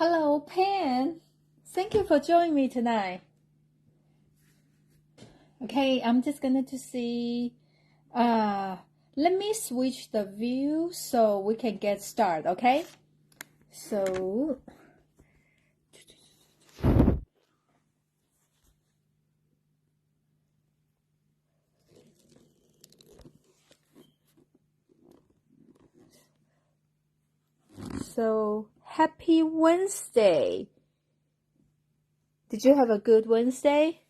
Hello, Pan. Thank you for joining me tonight. Okay, I'm just going to see. Let me switch the view so we can get started. Okay. So happy Wednesday. Did you have a good Wednesday?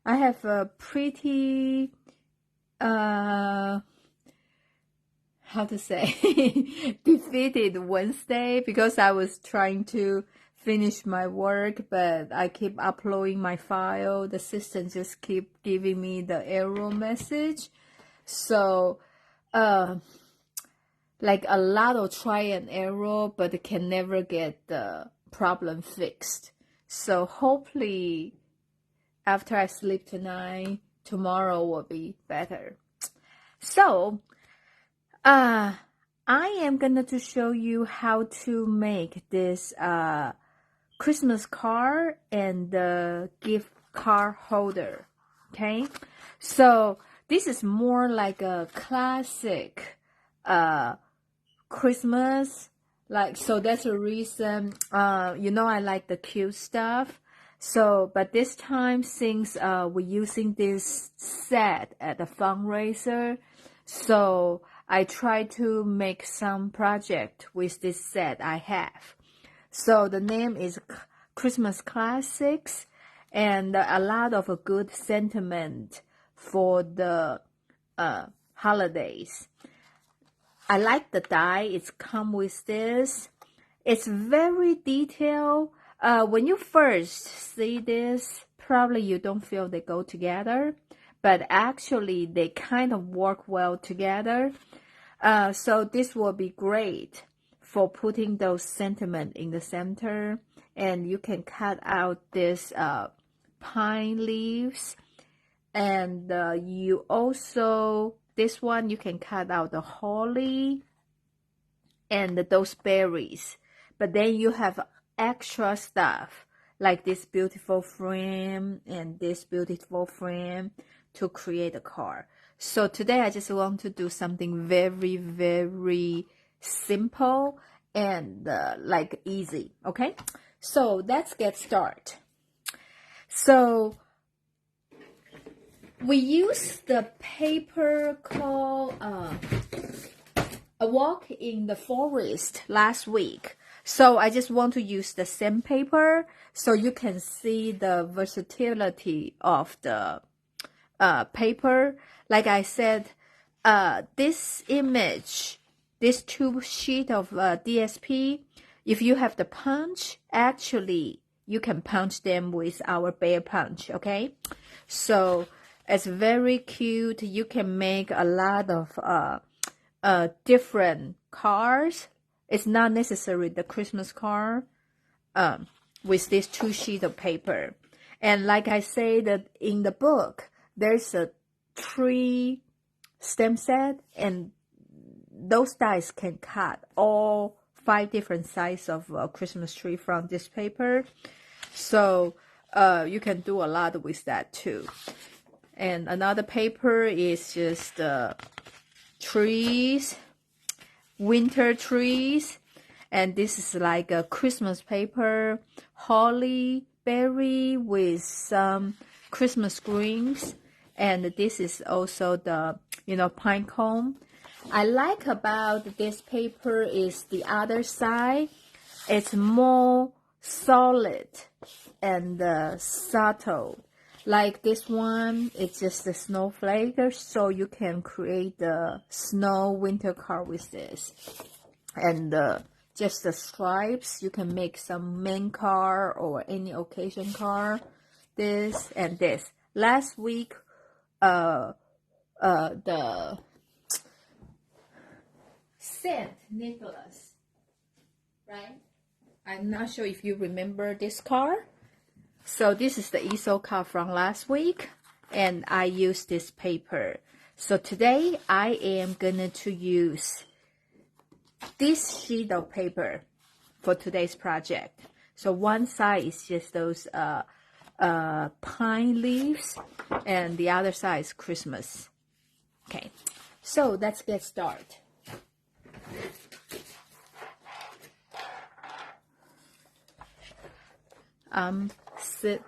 I have a pretty how to say defeated Wednesday because I was trying to finish my work, but I keep uploading my file. The system just keep giving me the error message. So like a lot of try and error, but it can never get the problem fixed. So hopefully after I sleep tonight, tomorrow will be better. So I am going to show you how to make this Christmas card and the gift card holder. Okay, so this is more like a classic Christmas. So that's the reason, I like the cute stuff. So, but this time, since we're using this set at the fundraiser, so I try to make some project with this set I have. So the name is Christmas Classics, and a lot of a good sentiment for the holidays. I like the die. It's come with this. It's very detailed. When you first see this, probably you don't feel they go together, but actually they kind of work well together. So this will be great for putting those sentiment in the center, and you can cut out this pine leaves, and you also, this one you can cut out the holly and those berries, but then you have extra stuff like this beautiful frame and this beautiful frame to create a card. So today I just want to do something very, very simple and like easy. Okay, so let's get started. So we use the paper called A Walk in the Forest last week. So I just want to use the same paper so you can see the versatility of the paper. Like I said, this image, this two sheet of DSP, if you have the punch, actually you can punch them with our bear punch, okay? So it's very cute. You can make a lot of different cards. It's not necessarily the Christmas card with these two sheets of paper. And like I said, in the book, there's a 3 stamp set, and those dies can cut all 5 different sizes of a Christmas tree from this paper. So you can do a lot with that too. And another paper is just trees, winter trees, and this is like a Christmas paper, holly berry with some Christmas greens, and this is also the pine cone. I like about this paper is the other side. It's more solid and subtle. Like this one, it's just the snowflake, so you can create the snow winter card with this. And just the stripes, you can make some main card or any occasion card. This and this. Last week, the Saint Nicholas, right? I'm not sure if you remember this card. So this is the easel card from last week, and I used this paper. So today I am gonna to use this sheet of paper for today's project. So one side is just those pine leaves, and the other side is Christmas. Okay, so let's get started.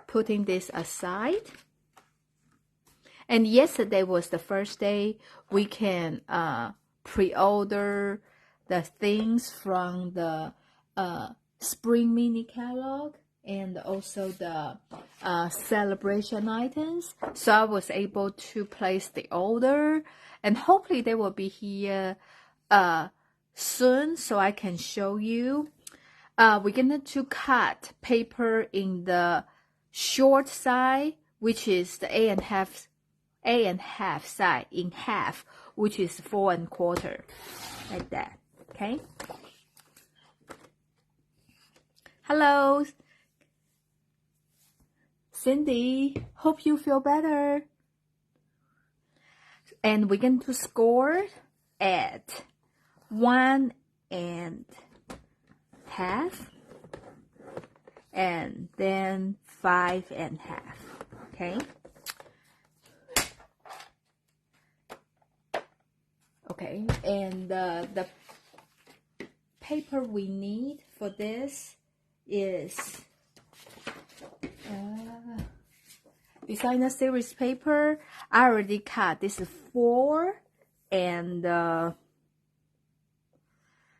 Putting this aside. And yesterday was the first day we can pre-order the things from the spring mini catalog and also the celebration items. So I was able to place the order, and hopefully they will be here soon so I can show you. We're going to cut paper in the short side, which is the 8.5 side in half, which is 4 1/4, like that. Okay. Hello, Cindy. Hope you feel better. And we're going to score at 1 1/2, and then 5 1/2. Okay. Okay, and the paper we need for this is designer series paper. I already cut. This is 4 and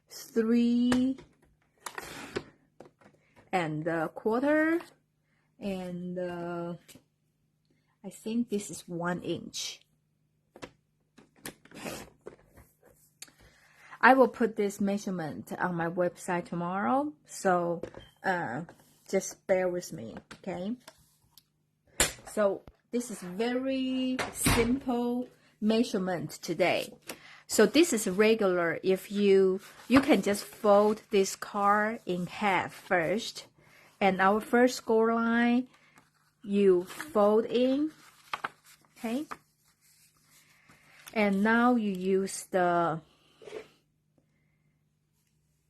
3 1/4, and I think this is 1 inch. Okay. I will put this measurement on my website tomorrow, so just bear with me, okay? So this is very simple measurement today. So this is regular. If you can just fold this card in half first, and our first score line you fold in, okay? And now you use the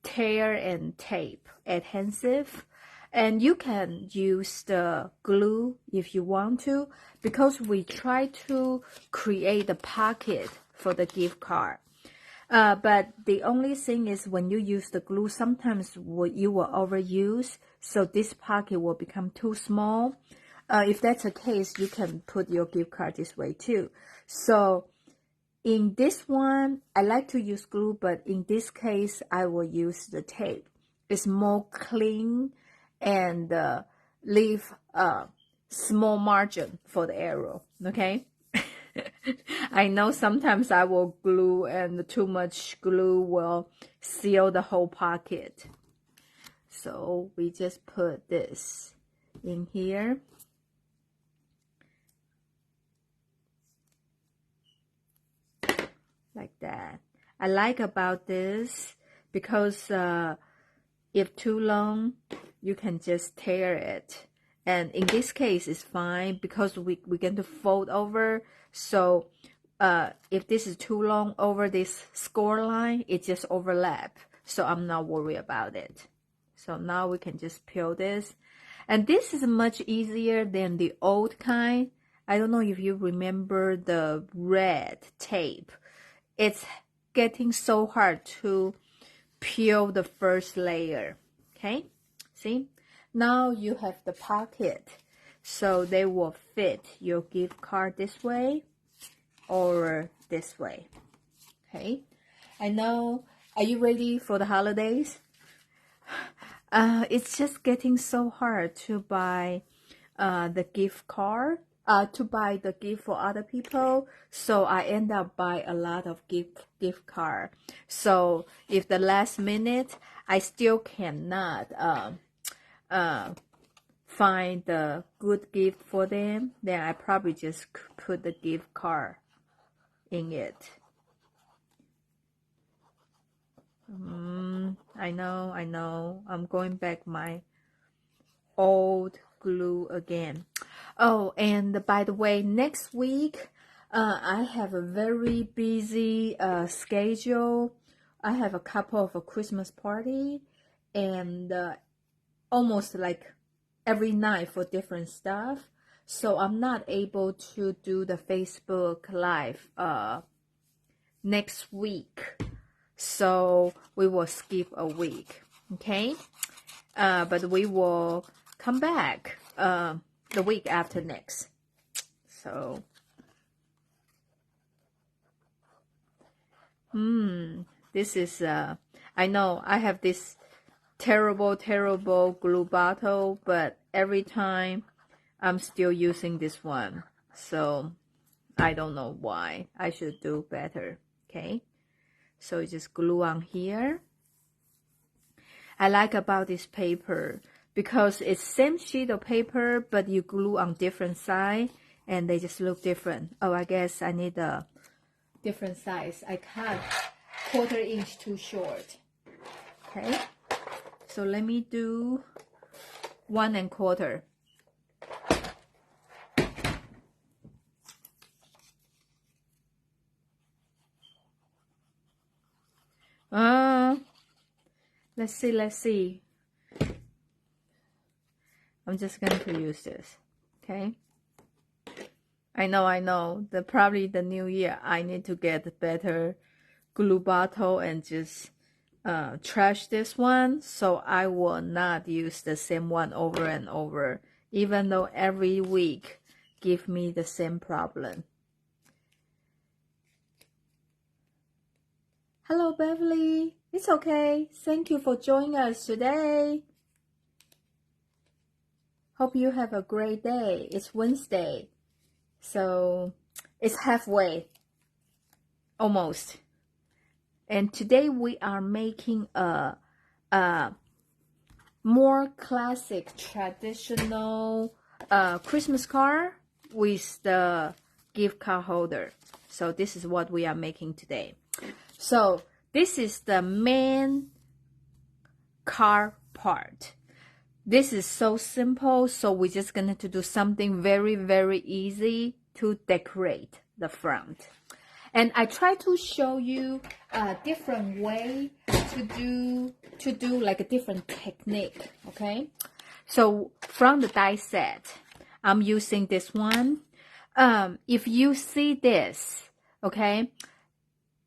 tear and tape adhesive, and you can use the glue if you want to, because we try to create a pocket for the gift card. But the only thing is when you use the glue, sometimes you will overuse, so this pocket will become too small. If that's the case, you can put your gift card this way too. So in this one, I like to use glue, but in this case, I will use the tape. It's more clean and leave a small margin for the arrow, okay? I know sometimes I will glue, and too much glue will seal the whole pocket. So we just put this in here. Like that. I like about this because if too long, you can just tear it. And in this case, it's fine because we're going to fold over. So if this is too long over this score line, it just overlap. So I'm not worried about it. So now we can just peel this. And this is much easier than the old kind. I don't know if you remember the red tape. It's getting so hard to peel the first layer. Okay, see? Now you have the pocket, so they will fit your gift card this way or this way. Okay, I know. Are you ready for the holidays? It's just getting so hard to buy the gift card, to buy the gift for other people. So I end up buying a lot of gift card. So if the last minute I still cannot find the good gift for them, then I probably just put the gift card in it. I know. I'm going back my old glue again. Oh, and by the way, next week, I have a very busy schedule. I have a couple of a Christmas party and almost like every night for different stuff. So I'm not able to do the Facebook Live next week. So we will skip a week, okay? But we will come back the week after next. So, this is, I know I have this terrible glue bottle, but every time I'm still using this one. So, I don't know why. I should do better, okay? So, you just glue on here. I like about this paper because it's same sheet of paper, but you glue on different side and they just look different. Oh, I guess I need a different size. I cut 1/4 inch too short. Okay, so let me do 1 1/4. Let's see. I'm just going to use this, okay? I know. Probably the new year, I need to get a better glue bottle and just trash this one. So I will not use the same one over and over, even though every week give me the same problem. Hello, Beverly. It's okay. Thank you for joining us today. Hope you have a great day. It's Wednesday, so it's halfway, almost. And today we are making a more classic, traditional Christmas card with the gift card holder. So this is what we are making today. So this is the main card part. This is so simple, so we're just going to do something very easy to decorate the front. And I try to show you a different way to do like a different technique, okay? So from the die set, I'm using this one. If you see this, okay,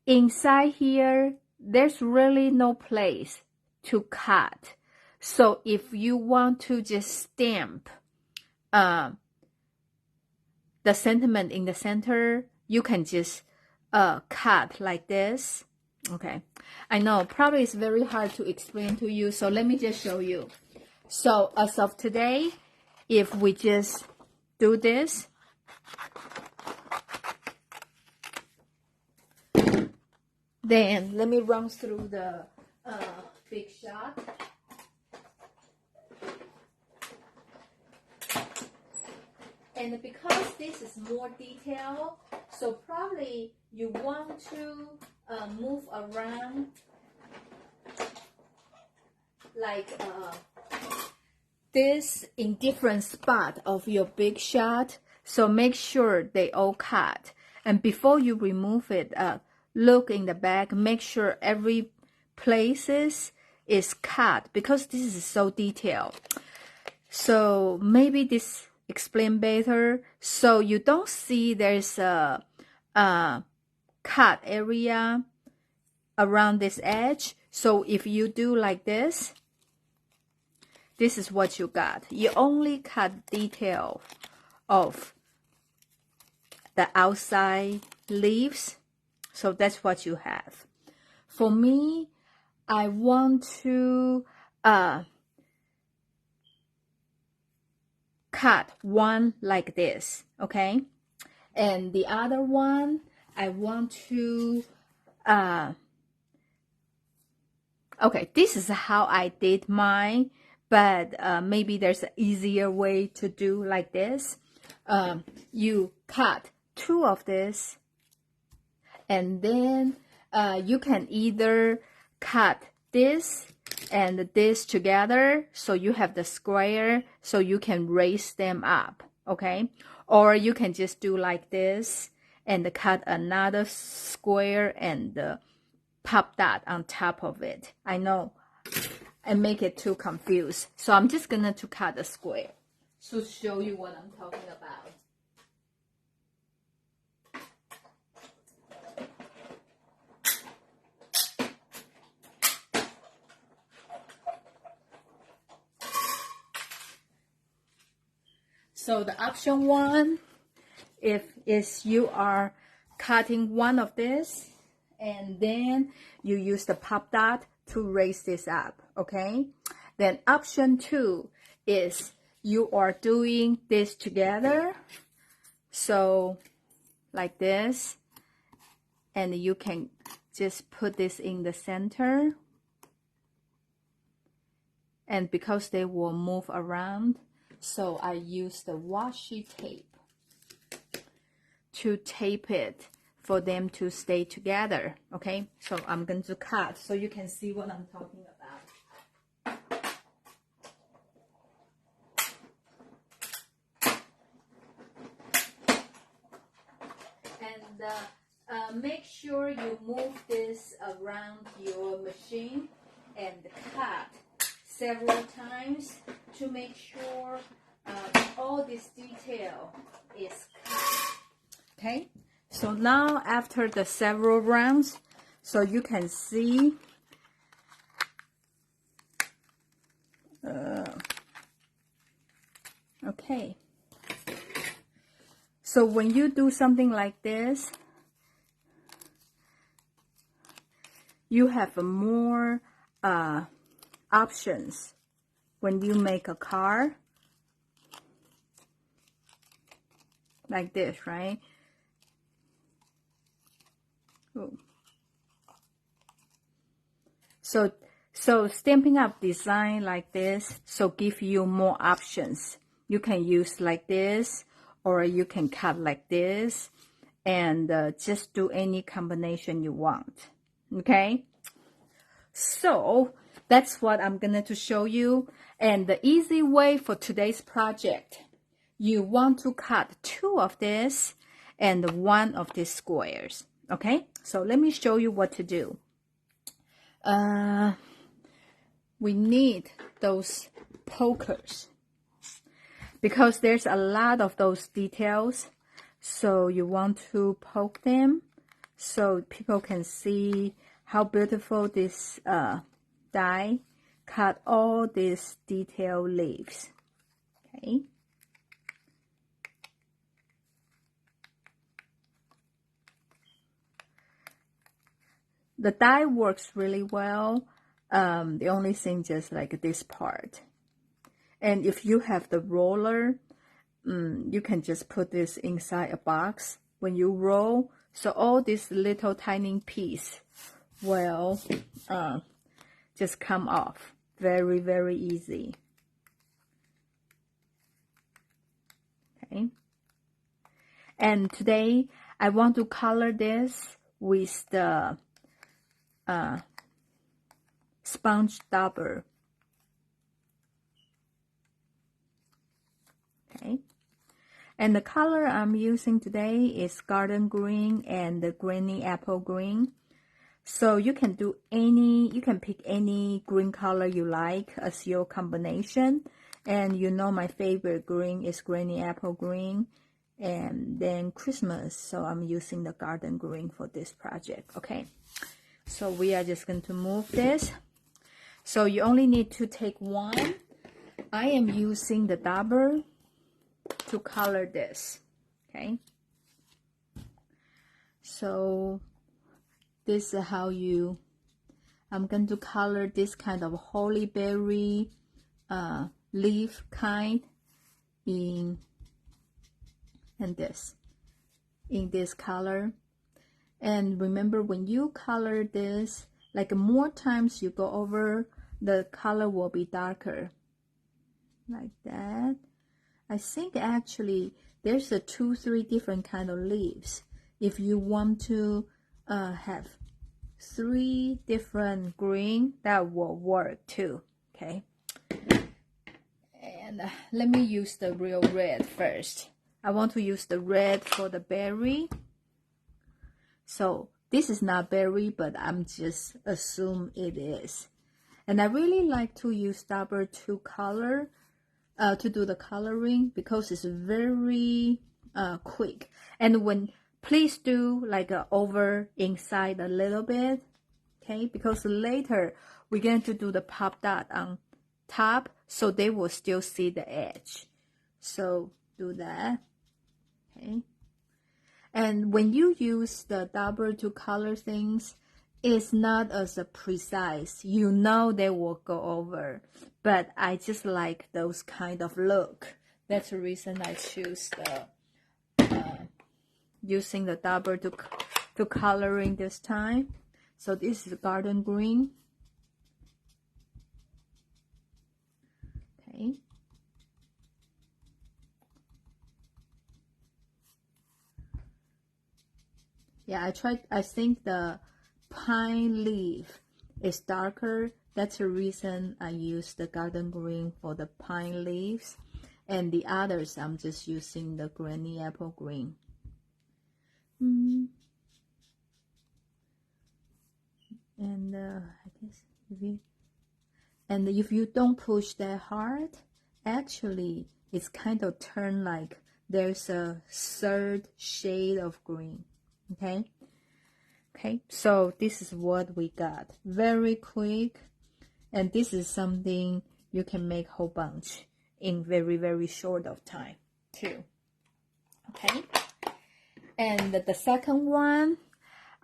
inside here, there's really no place to cut. So if you want to just stamp the sentiment in the center, you can just cut like this. Okay, I know probably it's very hard to explain to you, so let me just show you. So as of today, if we just do this, then let me run through the big shot. And because this is more detailed, so probably you want to move around like this in different spot of your big shot. So make sure they all cut. And before you remove it, look in the back, make sure every places is cut because this is so detailed. So maybe this explain better, so you don't see there's a cut area around this edge. So if you do like this, this is what you got. You only cut detail of the outside leaves, so that's what you have. For me, I want to cut one like this, okay? And the other one, I want to, okay, this is how I did mine, but maybe there's an easier way to do like this. You cut 2 of this, and then you can either cut this and this together, so you have the square, so you can raise them up, okay? Or you can just do like this and cut another square and pop that on top of it. I know I make it too confused, so I'm just gonna to cut a square to show you what I'm talking about. So the option one, if is you are cutting one of this and then you use the pop dot to raise this up, okay? Then option two is you are doing this together, so like this, and you can just put this in the center, and because they will move around, so I use the washi tape to tape it for them to stay together, okay? So I'm going to cut so you can see what I'm talking about. And make sure you move this around your machine and cut several times to make sure all this detail is cut. Okay, so now after the several rounds, so you can see okay, so when you do something like this, you have more options when you make a card like this, right? Ooh. So Stampin' Up design like this, so give you more options. You can use like this, or you can cut like this, and just do any combination you want. Okay, so that's what I'm gonna to show you. And the easy way for today's project, you want to cut 2 of this and 1 of these squares. Okay, so let me show you what to do. We need those pokers because there's a lot of those details, so you want to poke them so people can see how beautiful this die cut all these detail leaves. Okay, the die works really well. The only thing just like this part, and if you have the roller, you can just put this inside a box when you roll, so all this little tiny piece will just come off very, very easy. Okay, and today I want to color this with the sponge dauber. Okay, and the color I'm using today is garden green and the granny apple green. So you can do any, you can pick any green color you like as your combination. And you know my favorite green is granny apple green, and then Christmas, so I'm using the garden green for this project. Okay, so we are just going to move this. So you only need to take 1. I am using the dauber to color this. Okay, so this is how I'm going to color this kind of holly berry leaf kind in this color. And remember, when you color this, like more times you go over, the color will be darker like that. I think actually there's a 2-3 different kind of leaves if you want to have 3 different green that will work too. Okay, and let me use the real red first. I want to use the red for the berry. So this is not berry, but I'm just assume it is. And I really like to use double 2 color to do the coloring because it's very quick. And when please do like over inside a little bit, okay? Because later we're going to do the pop dot on top, so they will still see the edge. So do that, okay? And when you use the double 2 color things, it's not as precise. You know they will go over, but I just like those kind of look. That's the reason I choose the using the double 2 coloring this time. So this is garden green. Okay. Yeah, I think the pine leaf is darker. That's the reason I use the garden green for the pine leaves. And the others, I'm just using the granny apple green. And I guess if you don't push that hard, actually it's kind of turn like there's a third shade of green. Okay, so this is what we got. Very quick, and this is something you can make whole bunch in very, very short of time too. Okay, and the second one,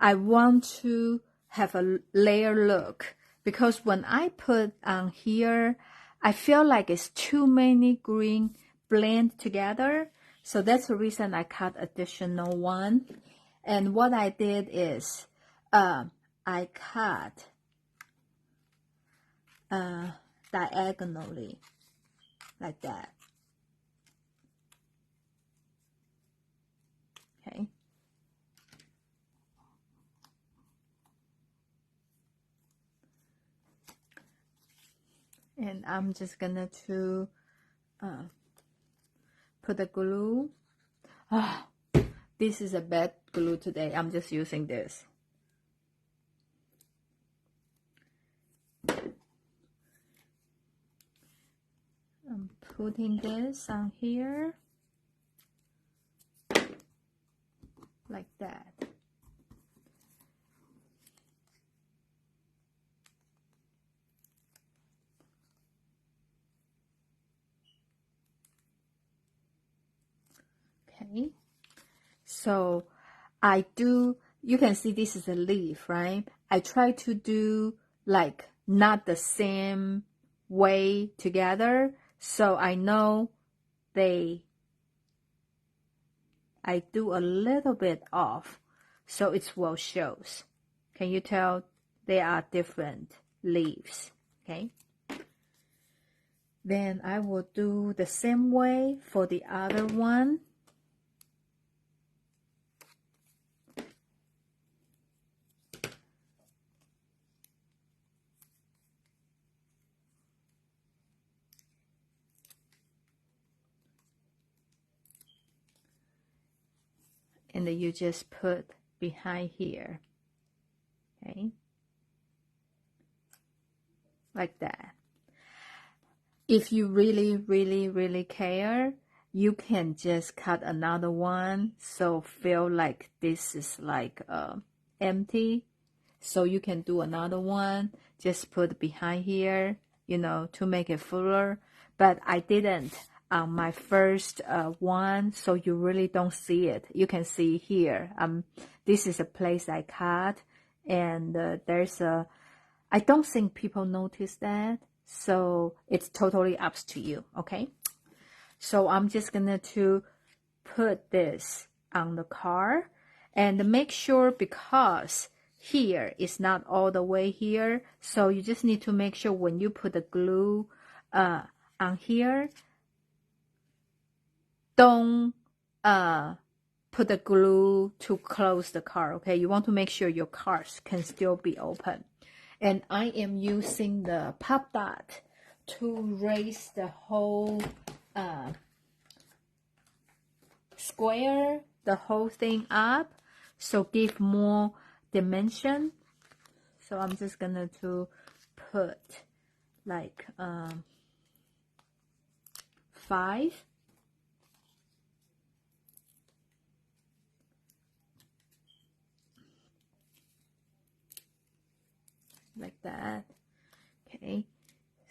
I want to have a layer look, because when I put on here, I feel like it's too many green blend together. So that's the reason I cut additional one. And what I did is I cut diagonally like that. Okay. And I'm just gonna to put the glue. This is a bad glue today. I'm just using this. I'm putting this on here like that. Okay. So you can see this is a leaf, right? I try to do like not the same way together, so I know I do a little bit off, so it's well shows. Can you tell they are different leaves? Okay. Then I will do the same way for the other one. And then you just put behind here, okay, like that. If you really, really, really care, you can just cut another one, so feel like this is like empty. So you can do another one, just put behind here, to make it fuller. But I didn't on my first one, so you really don't see it. You can see here. This is a place I cut, and I don't think people notice that. So it's totally up to you, okay? So I'm just gonna to put this on the card, and make sure, because here is not all the way here, so you just need to make sure when you put the glue on here, don't put the glue to close the card, okay? You want to make sure your cards can still be open. And I am using the pop dot to raise the whole square, the whole thing up, so give more dimension. So I'm just gonna to put like 5. Like that. Okay,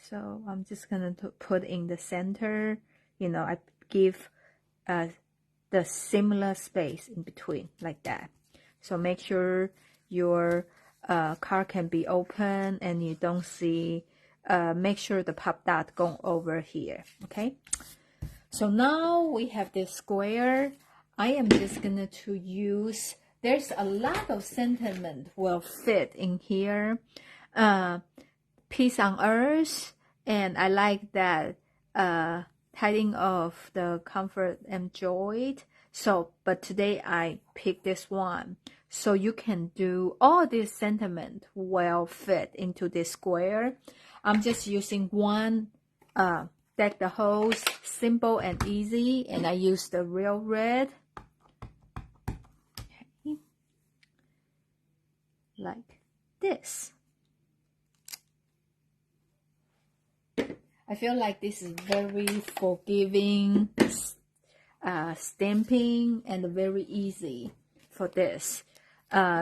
so I'm just gonna put in the center. You know, I give the similar space in between, like that. So make sure your card can be open and you don't see, make sure the pop dot go over here, okay? So now we have this square. I am just gonna to use, there's a lot of sentiment will fit in here. Peace on earth, and I like that tiding of the comfort and joy. So, but today I picked this one. So you can do all this sentiment will fit into this square. I'm just using one deck the holes, simple and easy, and I use the real red. Okay. Like this. I feel like this is very forgiving stamping and very easy for this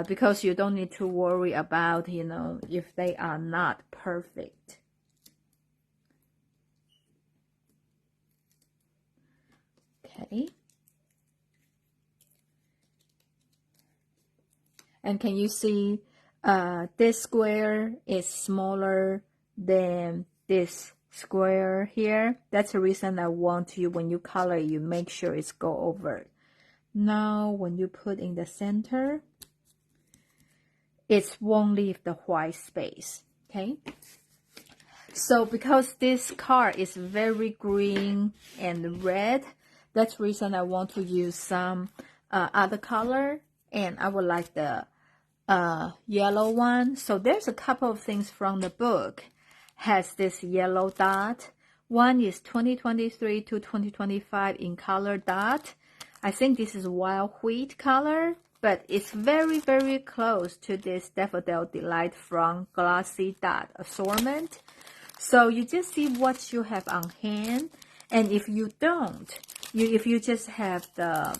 because you don't need to worry about, you know, if they are not perfect. Okay. And can you see this square is smaller than this square here? That's the reason I want you, when you color, you make sure it's go over. Now when you put in the center, it won't leave the white space. Okay, so because this card is very green and red, that's the reason I want to use some other color, and I would like the yellow one. So there's a couple of things from the book has this yellow dot. One is 2023 to 2025 in color dot. I think this is wild wheat color, but it's very, very close to this Daffodil Delight from Glossy Dot assortment. So you just see what you have on hand, and if you don't, if you just have the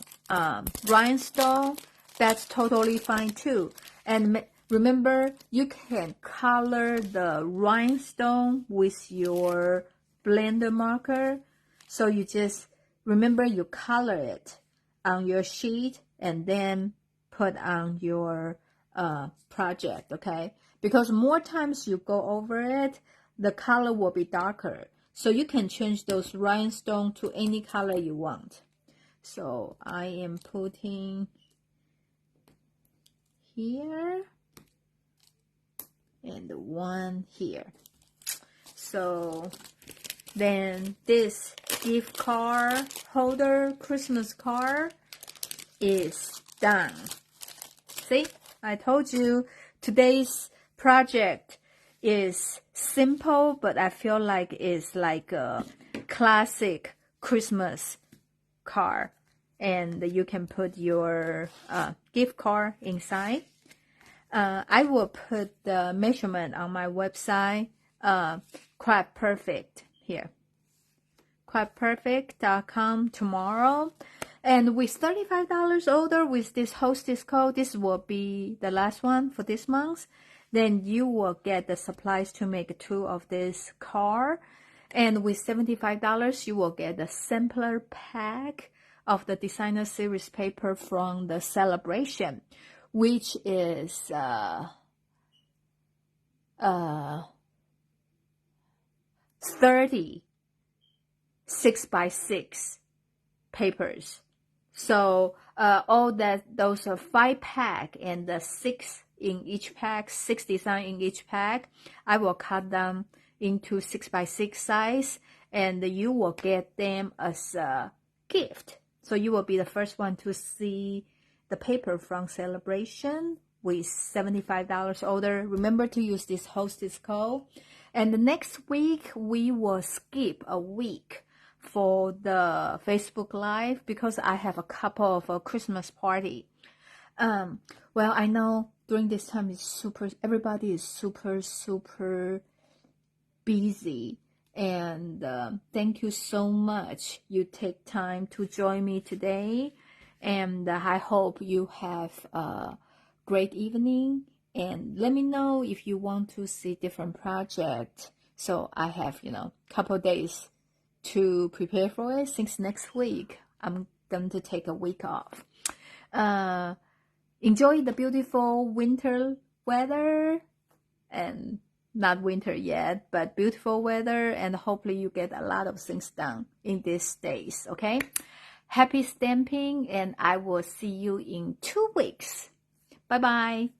rhinestone, that's totally fine too. And remember, you can color the rhinestone with your blender marker. So you just remember you color it on your sheet and then put on your project, okay? Because more times you go over it, the color will be darker. So you can change those rhinestone to any color you want. So I am putting here and one here. So then this gift card holder, Christmas card, is done. See, I told you today's project is simple, but I feel like it's like a classic Christmas card, and you can put your gift card inside. I will put the measurement on my website, Quite Perfect here, quiteperfect.com tomorrow. And with $35 order with this hostess code, this will be the last one for this month. Then you will get the supplies to make 2 of this card. And with $75, you will get the sampler pack of the designer series paper from the celebration, which is 30 6x6 papers. So all those are 5 pack and the 6 in each pack, 6 design in each pack. I will cut them into 6x6 size, and you will get them as a gift So you will be the first one to see the paper from Celebration with $75 order. Remember to use this hostess code. And the next week, we will skip a week for the Facebook Live because I have a couple of a Christmas party. Well, I know during this time everybody is super busy. And thank you so much. You take time to join me today. And I hope you have a great evening. And let me know if you want to see different project. So I have, couple days to prepare for it. Since next week, I'm going to take a week off. Enjoy the beautiful winter weather, and not winter yet, but beautiful weather, and hopefully you get a lot of things done in these days, okay? Happy stamping, and I will see you in 2 weeks. Bye-bye.